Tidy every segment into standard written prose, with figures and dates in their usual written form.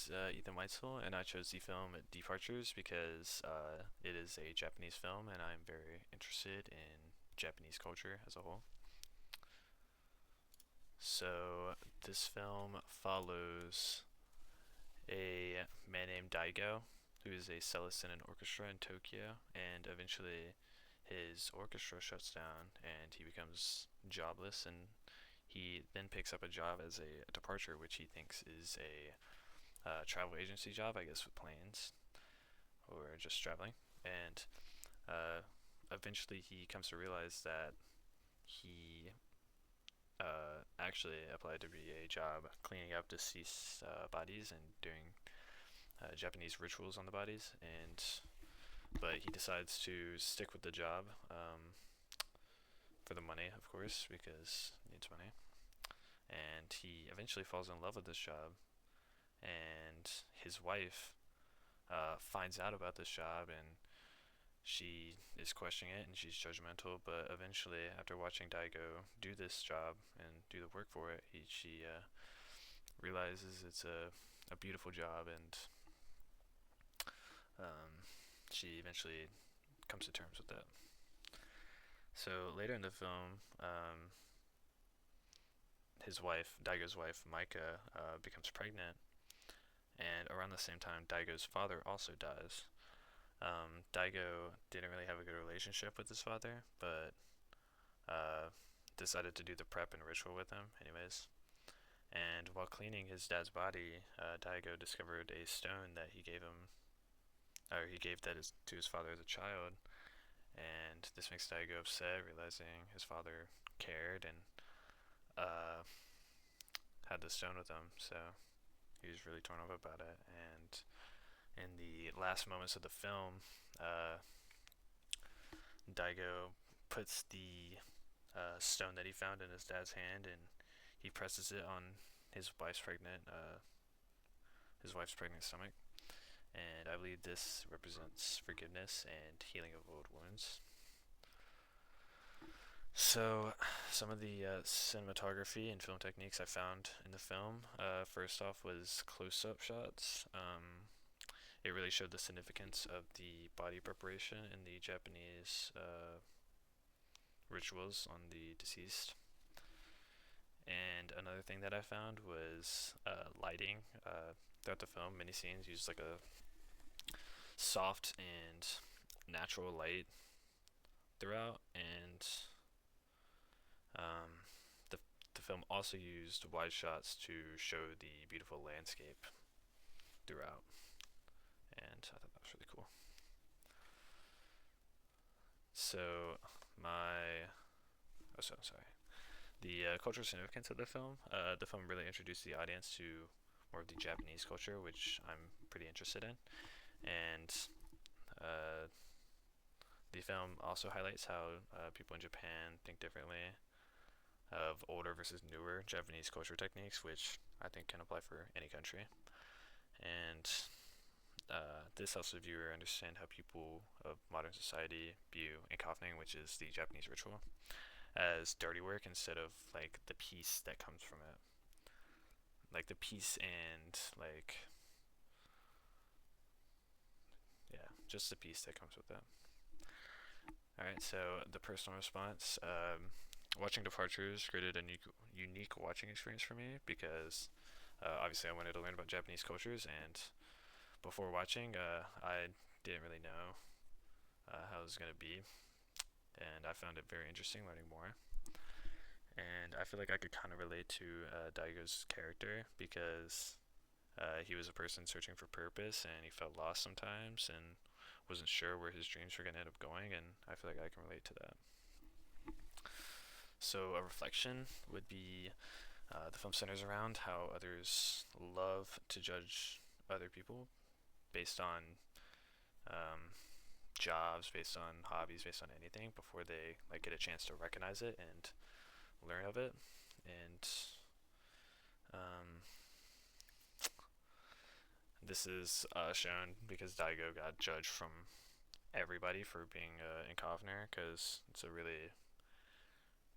is Ethan Whitesell, and I chose the film Departures because it is a Japanese film, and I'm very interested in Japanese culture as a whole. So, this film follows a man named Daigo, who is a cellist in an orchestra in Tokyo, and eventually his orchestra shuts down and he becomes jobless, and he then picks up a job as a departure, which he thinks is a travel agency job, I guess, with planes or just traveling. And uh, eventually he comes to realize that he actually applied to be a job cleaning up deceased bodies and doing Japanese rituals on the bodies. And but he decides to stick with the job for the money, of course, because he needs money. And he eventually falls in love with this job. And his wife finds out about this job, and she is questioning it and she's judgmental. But eventually, after watching Daigo do this job and do the work for it, she realizes it's a beautiful job, and um, she eventually comes to terms with that. So later in the film, his wife, Daigo's wife, Micah, becomes pregnant, and around the same time, Daigo's father also dies. Daigo didn't really have a good relationship with his father, but uh, decided to do the prep and ritual with him, anyways. And while cleaning his dad's body, Daigo discovered a stone that he gave him, or he gave to his father as a child, and this makes Daigo upset, realizing his father cared and uh, had the stone with him. So he was really torn up about it. And in the last moments of the film, uh, Daigo puts the stone that he found in his dad's hand, and he presses it on his wife's pregnant his wife's pregnant stomach. And I believe this represents forgiveness and healing of old wounds. So, some of the cinematography and film techniques I found in the film, first off, was close up shots. It really showed the significance of the body preparation in the Japanese rituals on the deceased. And another thing that I found was lighting. Throughout the film, many scenes used like a soft and natural light throughout, and um, the the film also used wide shots to show the beautiful landscape throughout, and I thought that was really cool. So my so sorry. The cultural significance of the film really introduced the audience to more of the Japanese culture, which I'm pretty interested in, and uh, the film also highlights how people in Japan think differently of older versus newer Japanese culture techniques, which I think can apply for any country. And this helps the viewer understand how people of modern society view enkofning, which is the Japanese ritual, as dirty work instead of like the peace that comes from it. Like the peace and like, yeah, just the peace that comes with that. Alright, so the personal response. Watching Departures created a unique watching experience for me because obviously I wanted to learn about Japanese cultures, and before watching, I didn't really know how it was going to be, and I found it very interesting learning more. And I feel like I could kind of relate to Daigo's character because he was a person searching for purpose, and he felt lost sometimes and wasn't sure where his dreams were going to end up going, and I feel like I can relate to that. So a reflection would be the film centers around how others love to judge other people based on um, jobs, based on hobbies, based on anything before they like get a chance to recognize it and learn of it. And um, this is shown because Daigo got judged from everybody for being in Kovner, because it's a really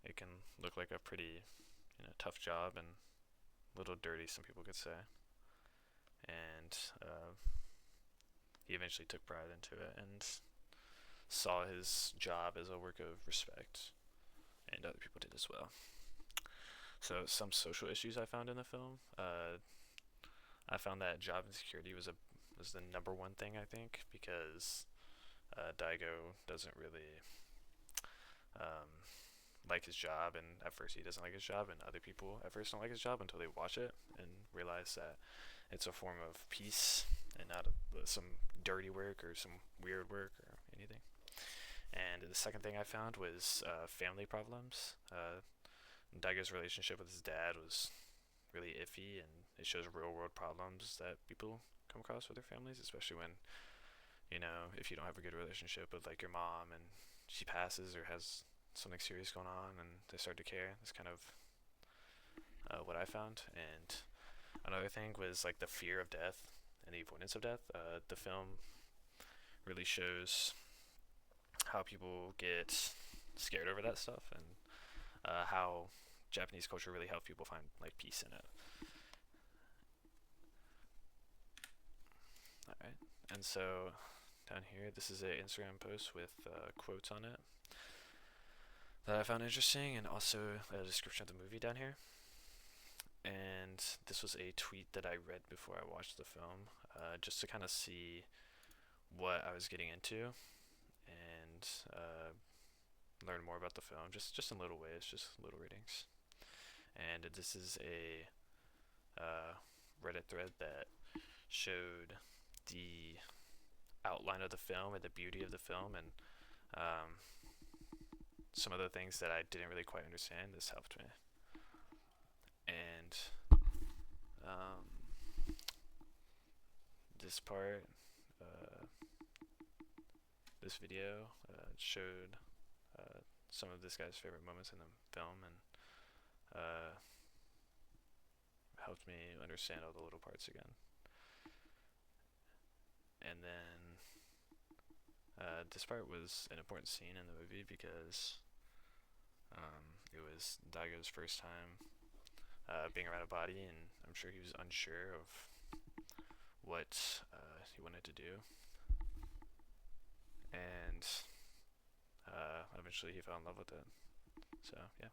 it can look like a pretty tough job and a little dirty, some people could say. and he eventually took pride into it and saw his job as a work of respect, and other people did as well. So some social issues I found in the film. I found that job insecurity was the number one thing, I think, because Daigo doesn't really um, like his job, and at first he doesn't like his job, and other people at first don't like his job until they watch it and realize that it's a form of peace and not some dirty work or some weird work or anything. And the second thing I found was family problems. Daigo's relationship with his dad was really iffy, and it shows real world problems that people come across with their families, especially when, if you don't have a good relationship with like your mom and she passes or has something serious going on and they start to care. That's kind of what I found. And another thing was like the fear of death and the avoidance of death. The film really shows how people get scared over that stuff, and how Japanese culture really helped people find like peace in it. All right, and so down here, this is a Instagram post with quotes on it that I found interesting, and also a description of the movie down here. And this was a tweet that I read before I watched the film, just to kind of see what I was getting into and learn more about the film, just in little ways, just little readings. And this is a Reddit thread that showed the outline of the film and the beauty of the film, and um, some of the things that I didn't really quite understand. This helped me. And um, this part, uh, this video showed some of this guy's favorite moments in the film, and helped me understand all the little parts again. And then this part was an important scene in the movie because it was Daigo's first time being around a body, and I'm sure he was unsure of what he wanted to do. And eventually he fell in love with it. So, yeah.